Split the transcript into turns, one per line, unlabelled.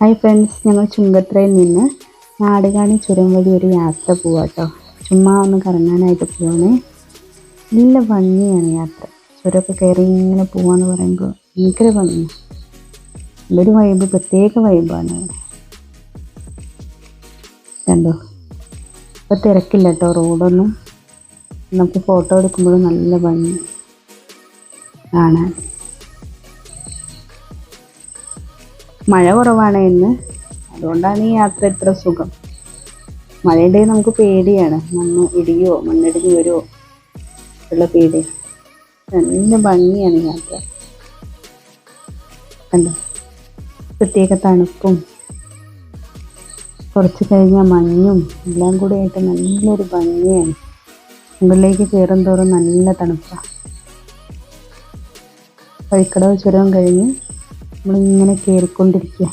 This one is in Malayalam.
ഹായ് ഫ്രണ്ട്സ്, ഞങ്ങൾ ചുങ്കത്രയിൽ നിന്ന് നാടുകാണി ചുരം വഴി ഒരു യാത്ര പോവാട്ടോ. ചുമ്മാ ഒന്ന് കറങ്ങാനായിട്ട് പോവാണേ. നല്ല ഭംഗിയാണ് യാത്ര. ചുരമൊക്കെ കയറി ഇങ്ങനെ പോവാന്ന് പറയുമ്പോൾ ഭയങ്കര ഭംഗിയാണ്. നല്ലൊരു വൈബ്, പ്രത്യേക വൈബാണ്. കണ്ടോ, ഇപ്പോൾ തിരക്കില്ല കേട്ടോ റോഡൊന്നും. നമുക്ക് ഫോട്ടോ എടുക്കുമ്പോഴും നല്ല ഭംഗി കാണാൻ. മഴ കുറവാണ് ഇന്ന്, അതുകൊണ്ടാണ് ഈ യാത്ര ഇത്ര സുഖം. മഴയുണ്ടെങ്കിൽ നമുക്ക് പേടിയാണ്, ഇടിയോ മണ്ണിടിഞ്ഞ് വരുമോ ഉള്ള പേടി. നല്ല ഭംഗിയാണ് യാത്ര. കണ്ടോ, പ്രത്യേക തണുപ്പും കുറച്ച് കഴിഞ്ഞാൽ മഞ്ഞും എല്ലാം കൂടി ആയിട്ട് നല്ലൊരു ഭംഗിയാണ്. മുകളിലേക്ക് കയറും തോറും നല്ല തണുപ്പാണ്. വഴിക്കടവ് ചുരം കഴിഞ്ഞ് നമ്മളിങ്ങനെ കയറിക്കൊണ്ടിരിക്കുക.